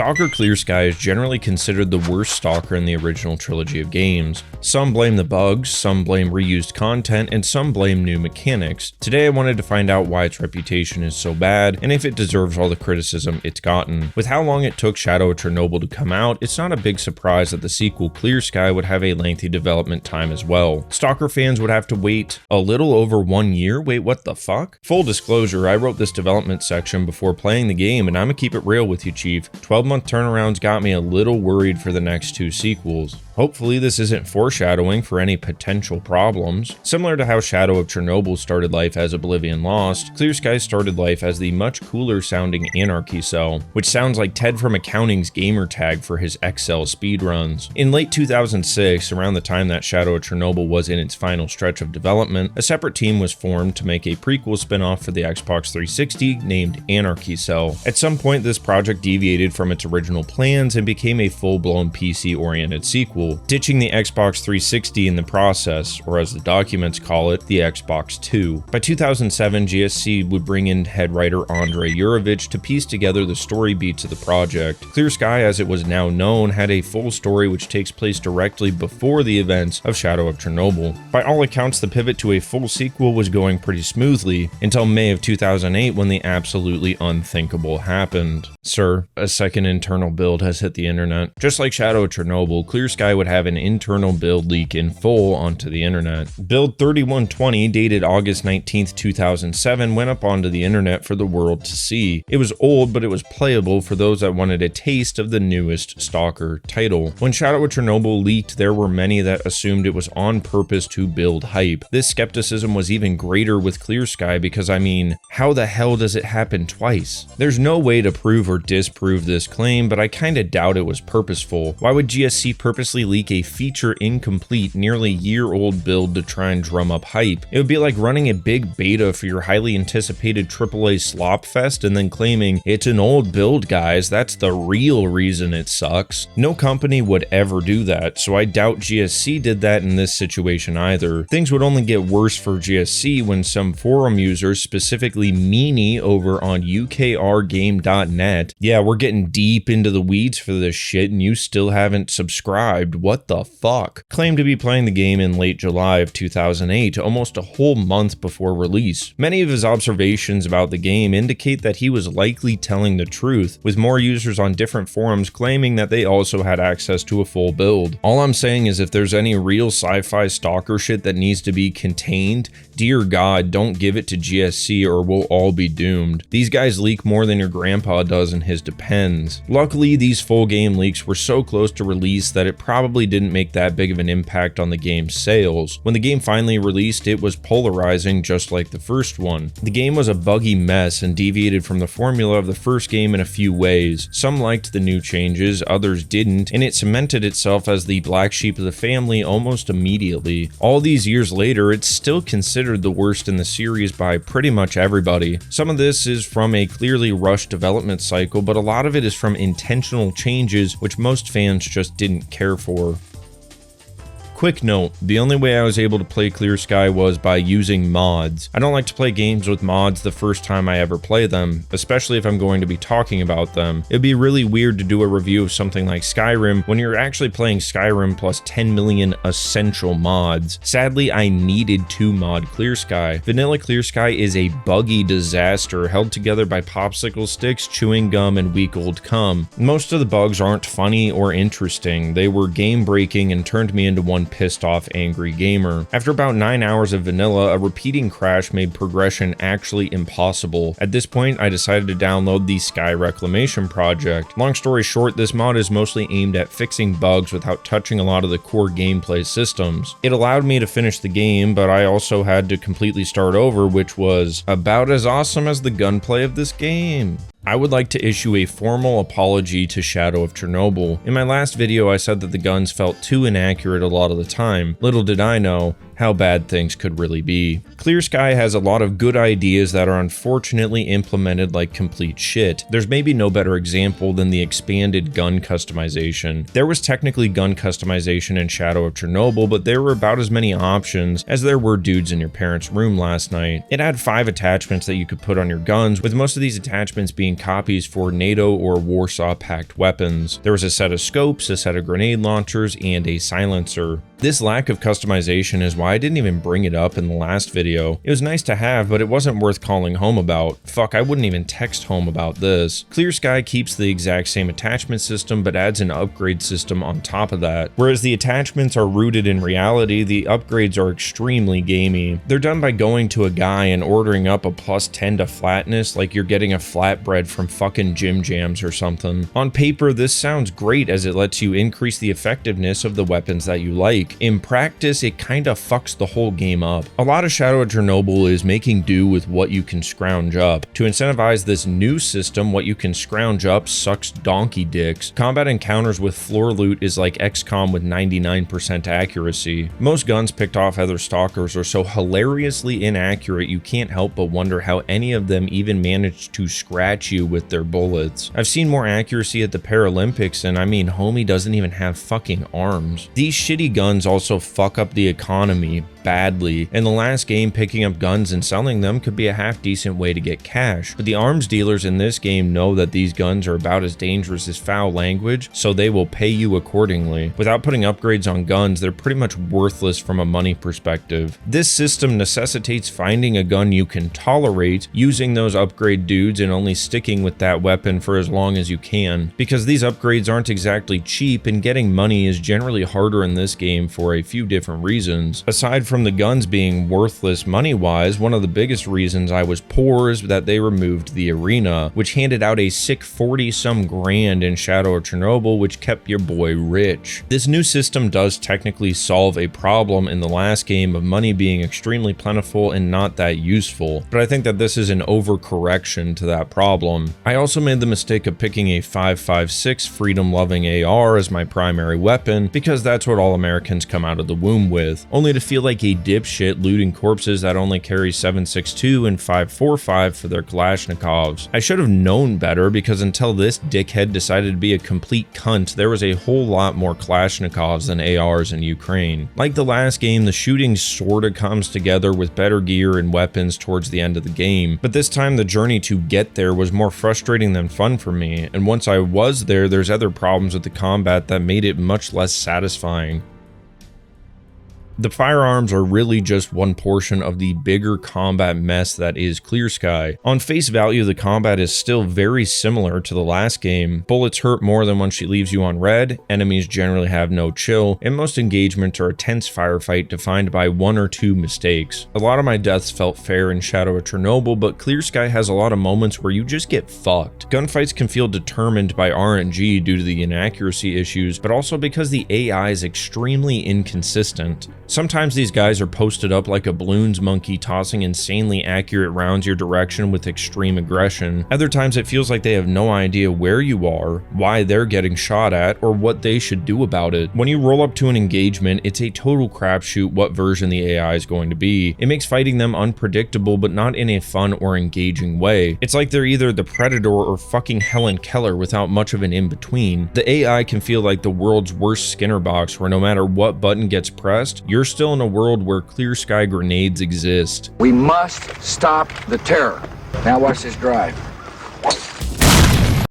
Stalker Clear Sky is generally considered the worst Stalker in the original trilogy of games. Some blame the bugs, some blame reused content, and some blame new mechanics. Today I wanted to find out why its reputation is so bad, and if it deserves all the criticism it's gotten. With how long it took Shadow of Chernobyl to come out, it's not a big surprise that the sequel Clear Sky would have a lengthy development time as well. Stalker fans would have to wait a little over 1 year? Wait, what the fuck? Full disclosure, I wrote this development section before playing the game, and I'ma keep it real with you, Chief. 12-month turnarounds got me a little worried for the next two sequels. Hopefully this isn't foreshadowing for any potential problems. Similar to how Shadow of Chernobyl started life as Oblivion Lost, Clear Sky started life as the much cooler sounding Anarchy Cell, which sounds like Ted from Accounting's gamer tag for his Excel speedruns. In late 2006, around the time that Shadow of Chernobyl was in its final stretch of development, a separate team was formed to make a prequel spin-off for the Xbox 360 named Anarchy Cell. At some point this project deviated from its original plans and became a full-blown PC-oriented sequel, ditching the Xbox 360 in the process, or as the documents call it, the Xbox 2. By 2007, GSC would bring in head writer Andrei Yurovich to piece together the story beats of the project. Clear Sky, as it was now known, had a full story which takes place directly before the events of Shadow of Chernobyl. By all accounts, the pivot to a full sequel was going pretty smoothly, until May of 2008 when the absolutely unthinkable happened. Sir, a second internal build has hit the internet. Just like Shadow of Chernobyl, Clear Sky would have an internal build leak in full onto the internet. Build 3120, dated August 19th, 2007, went up onto the internet for the world to see. It was old, but it was playable for those that wanted a taste of the newest Stalker title. When Shadow of Chernobyl leaked, there were many that assumed it was on purpose to build hype. This skepticism was even greater with Clear Sky because, I mean, how the hell does it happen twice? There's no way to prove or disprove this claim, but I kinda doubt it was purposeful. Why would GSC purposely leak a feature incomplete, nearly year-old build to try and drum up hype? It would be like running a big beta for your highly anticipated AAA slop fest and then claiming, it's an old build guys, that's the real reason it sucks. No company would ever do that, so I doubt GSC did that in this situation either. Things would only get worse for GSC when some forum users, specifically Meanie over on ukrgame.net, yeah, we're getting deep into the weeds for this shit and you still haven't subscribed, what the fuck, claimed to be playing the game in late July of 2008, almost a whole month before release. Many of his observations about the game indicate that he was likely telling the truth, with more users on different forums claiming that they also had access to a full build. All I'm saying is if there's any real sci-fi Stalker shit that needs to be contained, dear God, don't give it to GSC or we'll all be doomed. These guys leak more than your grandpa does in his Depends. Luckily, these full game leaks were so close to release that it probably didn't make that big of an impact on the game's sales. When the game finally released, it was polarizing just like the first one. The game was a buggy mess and deviated from the formula of the first game in a few ways. Some liked the new changes, others didn't, and it cemented itself as the black sheep of the family almost immediately. All these years later, it's still considered the worst in the series by pretty much everybody. Some of this is from a clearly rushed development cycle, but a lot of it is from intentional changes which most fans just didn't care for. Quick note, the only way I was able to play Clear Sky was by using mods. I don't like to play games with mods the first time I ever play them, especially if I'm going to be talking about them. It'd be really weird to do a review of something like Skyrim when you're actually playing Skyrim plus 10 million essential mods. Sadly, I needed to mod Clear Sky. Vanilla Clear Sky is a buggy disaster held together by popsicle sticks, chewing gum, and week old cum. Most of the bugs aren't funny or interesting. They were game breaking and turned me into one pissed off angry gamer. After about 9 hours of vanilla, a repeating crash made progression actually impossible. At this point, I decided to download the Sky Reclamation project. Long story short, this mod is mostly aimed at fixing bugs without touching a lot of the core gameplay systems. It allowed me to finish the game, but I also had to completely start over, which was about as awesome as the gunplay of this game. I would like to issue a formal apology to Shadow of Chernobyl. In my last video, I said that the guns felt too inaccurate a lot of the time. Little did I know, how bad things could really be. Clear Sky has a lot of good ideas that are unfortunately implemented like complete shit. There's maybe no better example than the expanded gun customization. There was technically gun customization in Shadow of Chernobyl, but there were about as many options as there were dudes in your parents' room last night. It had 5 attachments that you could put on your guns, with most of these attachments being copies for NATO or Warsaw Pact weapons. There was a set of scopes, a set of grenade launchers, and a silencer. This lack of customization is why I didn't even bring it up in the last video. It was nice to have, but it wasn't worth calling home about. Fuck, I wouldn't even text home about this. Clear Sky keeps the exact same attachment system, but adds an upgrade system on top of that. Whereas the attachments are rooted in reality, the upgrades are extremely gamey. They're done by going to a guy and ordering up a +10 to flatness like you're getting a flatbread from fucking Jim Jams or something. On paper, this sounds great as it lets you increase the effectiveness of the weapons that you like. In practice, it kinda fucks the whole game up. A lot of Shadow of Chernobyl is making do with what you can scrounge up. To incentivize this new system, what you can scrounge up sucks donkey dicks. Combat encounters with floor loot is like XCOM with 99% accuracy. Most guns picked off other stalkers are so hilariously inaccurate you can't help but wonder how any of them even managed to scratch you with their bullets. I've seen more accuracy at the Paralympics, and I mean homie doesn't even have fucking arms. These shitty guns also fuck up the economy badly. In the last game, picking up guns and selling them could be a half decent way to get cash, but the arms dealers in this game know that these guns are about as dangerous as foul language, so they will pay you accordingly. Without putting upgrades on guns, they're pretty much worthless from a money perspective. This system necessitates finding a gun you can tolerate, using those upgrade dudes, and only sticking with that weapon for as long as you can. Because these upgrades aren't exactly cheap, and getting money is generally harder in this game for a few different reasons. Aside from the guns being worthless money-wise, one of the biggest reasons I was poor is that they removed the arena, which handed out a sick 40-some grand in Shadow of Chernobyl, which kept your boy rich. This new system does technically solve a problem in the last game of money being extremely plentiful and not that useful, but I think that this is an overcorrection to that problem. I also made the mistake of picking a 5.56 freedom-loving AR as my primary weapon, because that's what all Americans come out of the womb with, only to feel like a dipshit looting corpses that only carry 7.62 and 5.45 for their Kalashnikovs. I should have known better, because until this dickhead decided to be a complete cunt, there was a whole lot more Kalashnikovs than ARs in Ukraine. Like the last game, the shooting sorta comes together with better gear and weapons towards the end of the game, but this time the journey to get there was more frustrating than fun for me, and once I was there, there's other problems with the combat that made it much less satisfying. The firearms are really just one portion of the bigger combat mess that is Clear Sky. On face value, the combat is still very similar to the last game. Bullets hurt more than when she leaves you on red, enemies generally have no chill, and most engagements are a tense firefight defined by 1 or 2 mistakes. A lot of my deaths felt fair in Shadow of Chernobyl, but Clear Sky has a lot of moments where you just get fucked. Gunfights can feel determined by RNG due to the inaccuracy issues, but also because the AI is extremely inconsistent. Sometimes these guys are posted up like a balloons monkey, tossing insanely accurate rounds your direction with extreme aggression. Other times it feels like they have no idea where you are, why they're getting shot at, or what they should do about it. When you roll up to an engagement, it's a total crapshoot what version the AI is going to be. It makes fighting them unpredictable, but not in a fun or engaging way. It's like they're either the Predator or fucking Helen Keller without much of an in-between. The AI can feel like the world's worst Skinner box, where no matter what button gets pressed, you're still in a world where Clear Sky grenades exist. We must stop the terror. Now watch this drive.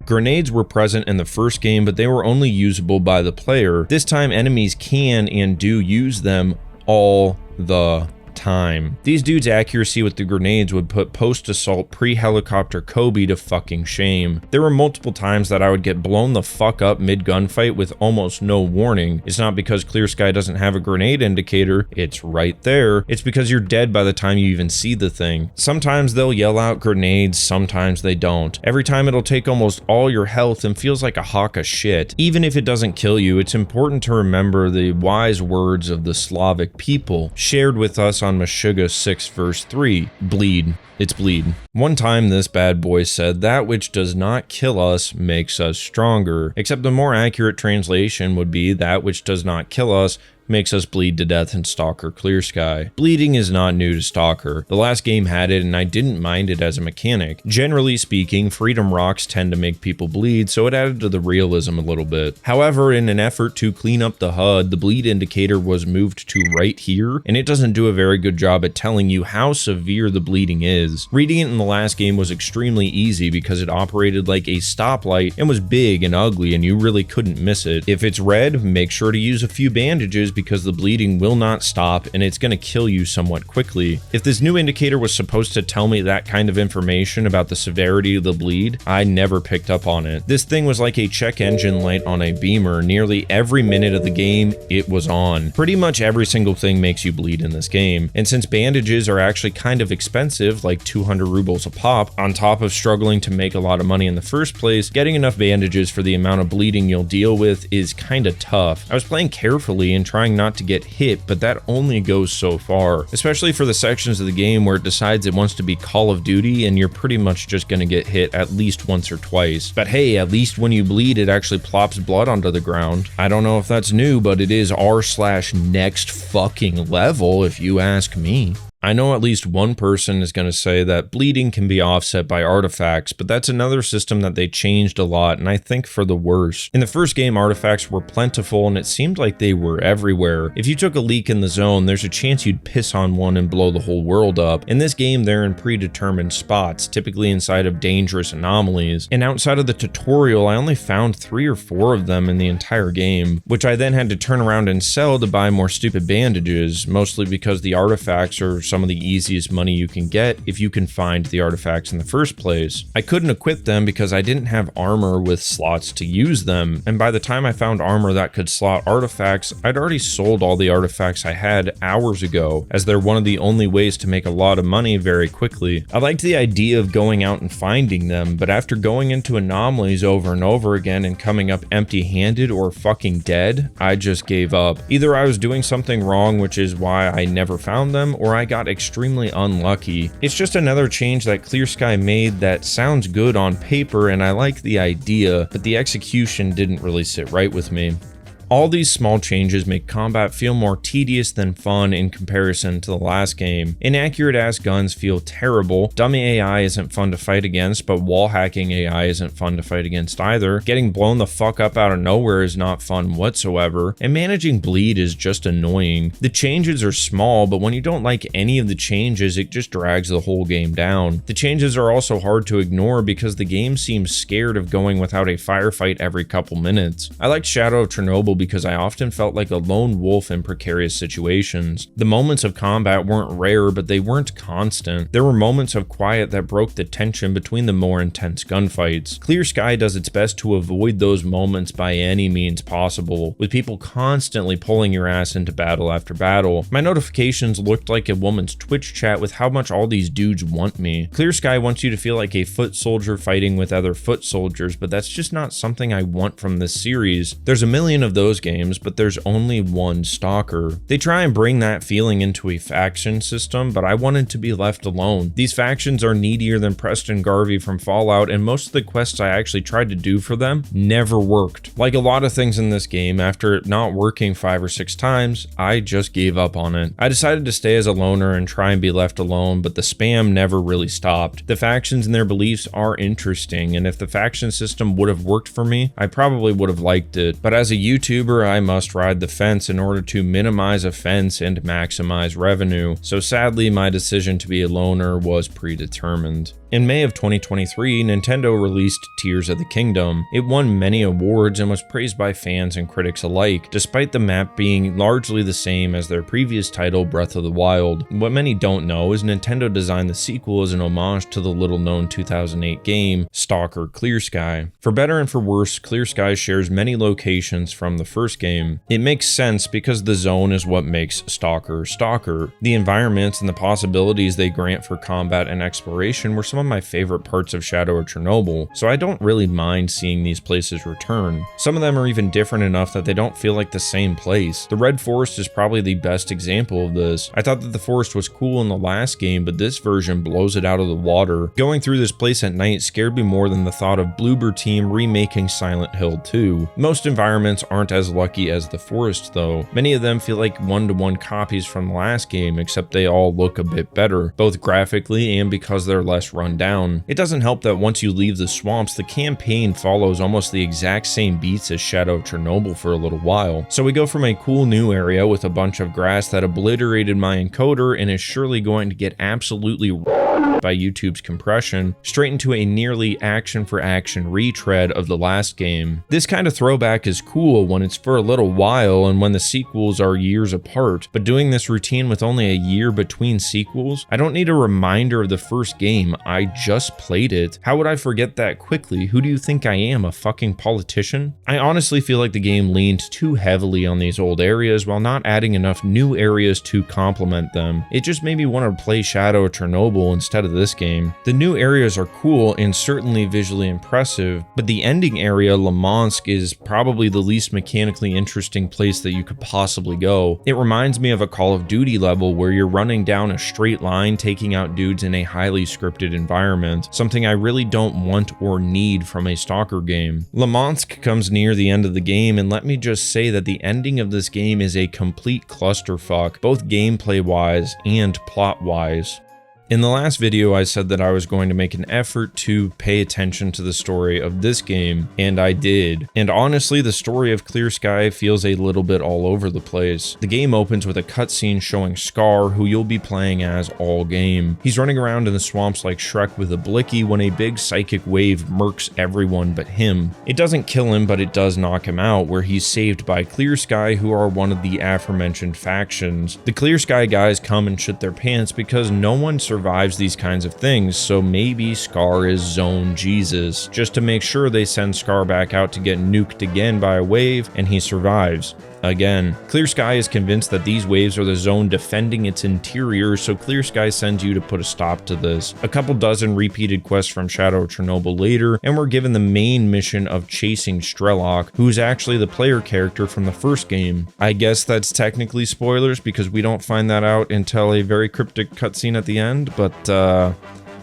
Grenades were present in the first game, but they were only usable by the player. This time, enemies can and do use them all the time. These dudes' accuracy with the grenades would put post-assault pre-helicopter Kobe to fucking shame. There were multiple times that I would get blown the fuck up mid-gunfight with almost no warning. It's not because Clear Sky doesn't have a grenade indicator, it's right there. It's because you're dead by the time you even see the thing. Sometimes they'll yell out grenades, sometimes they don't. Every time it'll take almost all your health and feels like a hawk of shit. Even if it doesn't kill you, it's important to remember the wise words of the Slavic people, shared with us on Meshuggah 6 verse 3, bleed. It's bleed. One time this bad boy said, that which does not kill us makes us stronger, except the more accurate translation would be that which does not kill us makes us bleed to death in Stalker Clear Sky. Bleeding is not new to Stalker. The last game had it and I didn't mind it as a mechanic. Generally speaking, freedom rocks tend to make people bleed, so it added to the realism a little bit. However, in an effort to clean up the HUD, the bleed indicator was moved to right here, and it doesn't do a very good job at telling you how severe the bleeding is. Reading it in the last game was extremely easy because it operated like a stoplight and was big and ugly and you really couldn't miss it. If it's red, make sure to use a few bandages because the bleeding will not stop and it's going to kill you somewhat quickly. If this new indicator was supposed to tell me that kind of information about the severity of the bleed, I never picked up on it. This thing was like a check engine light on a beamer. Nearly every minute of the game, it was on. Pretty much every single thing makes you bleed in this game, and since bandages are actually kind of expensive, like 200 rubles a pop, on top of struggling to make a lot of money in the first place, getting enough bandages for the amount of bleeding you'll deal with is kinda tough. I was playing carefully and trying not to get hit, but that only goes so far, especially for the sections of the game where it decides it wants to be Call of Duty and you're pretty much just gonna get hit at least once or twice. But hey, at least when you bleed, it actually plops blood onto the ground. I don't know if that's new, but it is r/next fucking level if you ask me. I know at least one person is going to say that bleeding can be offset by artifacts, but that's another system that they changed a lot, and I think for the worse. In the first game, artifacts were plentiful, and it seemed like they were everywhere. If you took a leak in the zone, there's a chance you'd piss on one and blow the whole world up. In this game, they're in predetermined spots, typically inside of dangerous anomalies, and outside of the tutorial, I only found 3 or 4 of them in the entire game, which I then had to turn around and sell to buy more stupid bandages, mostly because the artifacts are some of the easiest money you can get if you can find the artifacts in the first place. I couldn't equip them because I didn't have armor with slots to use them, and by the time I found armor that could slot artifacts, I'd already sold all the artifacts I had hours ago, as they're one of the only ways to make a lot of money very quickly. I liked the idea of going out and finding them, but after going into anomalies over and over again and coming up empty-handed or fucking dead, I just gave up. Either I was doing something wrong, which is why I never found them, or I got extremely unlucky. It's just another change that Clear Sky made that sounds good on paper, and I like the idea, but the execution didn't really sit right with me. All these small changes make combat feel more tedious than fun in comparison to the last game. Inaccurate ass guns feel terrible, dummy AI isn't fun to fight against, but wall hacking AI isn't fun to fight against either, getting blown the fuck up out of nowhere is not fun whatsoever, and managing bleed is just annoying. The changes are small, but when you don't like any of the changes, it just drags the whole game down. The changes are also hard to ignore because the game seems scared of going without a firefight every couple minutes. I liked Shadow of Chernobyl because I often felt like a lone wolf in precarious situations. The moments of combat weren't rare, but they weren't constant. There were moments of quiet that broke the tension between the more intense gunfights. Clear Sky does its best to avoid those moments by any means possible, with people constantly pulling your ass into battle after battle. My notifications looked like a woman's Twitch chat with how much all these dudes want me. Clear Sky wants you to feel like a foot soldier fighting with other foot soldiers, but that's just not something I want from this series. There's a million of those games, but there's only one Stalker. They try and bring that feeling into a faction system, but I wanted to be left alone. These factions are needier than Preston Garvey from Fallout, and most of the quests I actually tried to do for them never worked. Like a lot of things in this game, after it not working 5 or 6 times, I just gave up on it. I decided to stay as a loner and try and be left alone, but the spam never really stopped. The factions and their beliefs are interesting, and if the faction system would have worked for me, I probably would have liked it. But as a YouTuber, I must ride the fence in order to minimize offense and maximize revenue, so sadly my decision to be a loner was predetermined. In May of 2023, Nintendo released Tears of the Kingdom. It won many awards and was praised by fans and critics alike, despite the map being largely the same as their previous title, Breath of the Wild. What many don't know is Nintendo designed the sequel as an homage to the little-known 2008 game, Stalker Clear Sky. For better and for worse, Clear Sky shares many locations from the first game. It makes sense because the zone is what makes Stalker Stalker. The environments and the possibilities they grant for combat and exploration were some of my favorite parts of Shadow of Chernobyl, so I don't really mind seeing these places return. Some of them are even different enough that they don't feel like the same place. The Red Forest is probably the best example of this. I thought that the forest was cool in the last game, but this version blows it out of the water. Going through this place at night scared me more than the thought of Bloober Team remaking Silent Hill 2. Most environments aren't as lucky as the forest though. Many of them feel like one-to-one copies from the last game, except they all look a bit better, both graphically and because they're less run down. It doesn't help that once you leave the swamps, the campaign follows almost the exact same beats as Shadow of Chernobyl for a little while. So we go from a cool new area with a bunch of grass that obliterated my encoder and is surely going to get absolutely by YouTube's compression, straight into a nearly action-for-action retread of the last game. This kind of throwback is cool when it's for a little while and when the sequels are years apart, but doing this routine with only a year between sequels, I don't need a reminder of the first game, I just played it. How would I forget that quickly? Who do you think I am, a fucking politician? I honestly feel like the game leaned too heavily on these old areas while not adding enough new areas to complement them. It just made me want to play Shadow of Chernobyl instead of this game. The new areas are cool and certainly visually impressive, but the ending area, Limansk, is probably the least mechanically interesting place that you could possibly go. It reminds me of a Call of Duty level where you're running down a straight line taking out dudes in a highly scripted environment, something I really don't want or need from a Stalker game. Limansk comes near the end of the game, and let me just say that the ending of this game is a complete clusterfuck, both gameplay-wise and plot-wise. In the last video, I said that I was going to make an effort to pay attention to the story of this game, and I did. And honestly, the story of Clear Sky feels a little bit all over the place. The game opens with a cutscene showing Scar, who you'll be playing as all game. He's running around in the swamps like Shrek with a blicky when a big psychic wave murks everyone but him. It doesn't kill him, but it does knock him out, where he's saved by Clear Sky, who are one of the aforementioned factions. The Clear Sky guys come and shit their pants because no one survives these kinds of things, so maybe Scar is Zone Jesus, just to make sure they send Scar back out to get nuked again by a wave, and he survives. Again, Clear Sky is convinced that these waves are the zone defending its interior, so Clear Sky sends you to put a stop to this. A couple dozen repeated quests from Shadow of Chernobyl later, and we're given the main mission of chasing Strelok, who's actually the player character from the first game. I guess that's technically spoilers because we don't find that out until a very cryptic cutscene at the end, but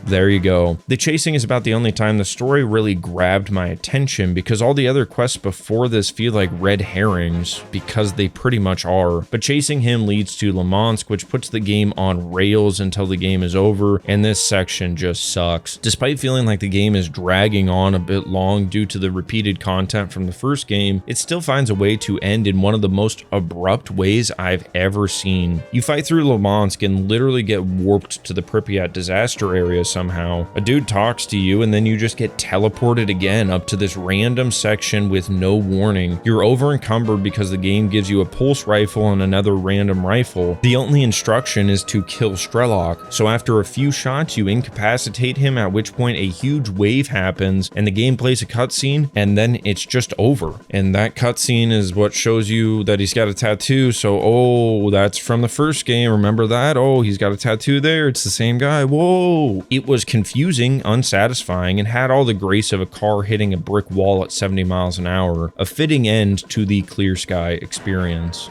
there you go. The chasing is about the only time the story really grabbed my attention because all the other quests before this feel like red herrings, because they pretty much are. But chasing him leads to Limansk, which puts the game on rails until the game is over, and this section just sucks. Despite feeling like the game is dragging on a bit long due to the repeated content from the first game, it still finds a way to end in one of the most abrupt ways I've ever seen. You fight through Limansk and literally get warped to the Pripyat disaster area somehow. A dude talks to you and then you just get teleported again up to this random section with no warning. You're over encumbered because the game gives you a pulse rifle and another random rifle. The only instruction is to kill Strelok, so after a few shots you incapacitate him, at which point a huge wave happens and the game plays a cutscene and then it's just over. And that cutscene is what shows you that he's got a tattoo, so oh, that's from the first game, remember that? Oh, he's got a tattoo there, it's the same guy, whoa. It was confusing, unsatisfying, and had all the grace of a car hitting a brick wall at 70 miles an hour, a fitting end to the Clear Sky experience.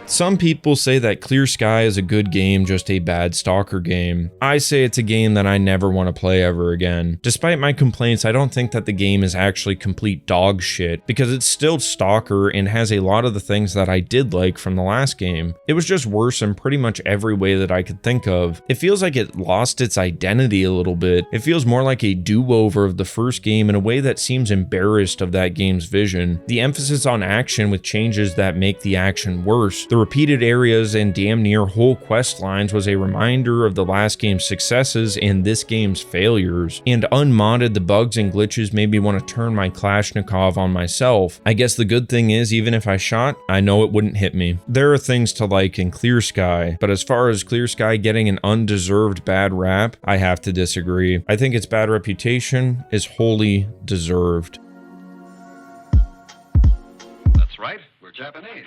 Some people say that Clear Sky is a good game, just a bad Stalker game. I say it's a game that I never want to play ever again. Despite my complaints, I don't think that the game is actually complete dog shit, because it's still Stalker and has a lot of the things that I did like from the last game. It was just worse in pretty much every way that I could think of. It feels like it lost its identity a little bit. It feels more like a do-over of the first game in a way that seems embarrassed of that game's vision. The emphasis on action with changes that make the action worse, the repeated areas and damn near whole quest lines was a reminder of the last game's successes and this game's failures. And unmodded, the bugs and glitches made me want to turn my Kalashnikov on myself. I guess the good thing is, even if I shot, I know it wouldn't hit me. There are things to like in Clear Sky, but as far as Clear Sky getting an undeserved bad rap, I have to disagree. I think its bad reputation is wholly deserved. That's right, we're Japanese.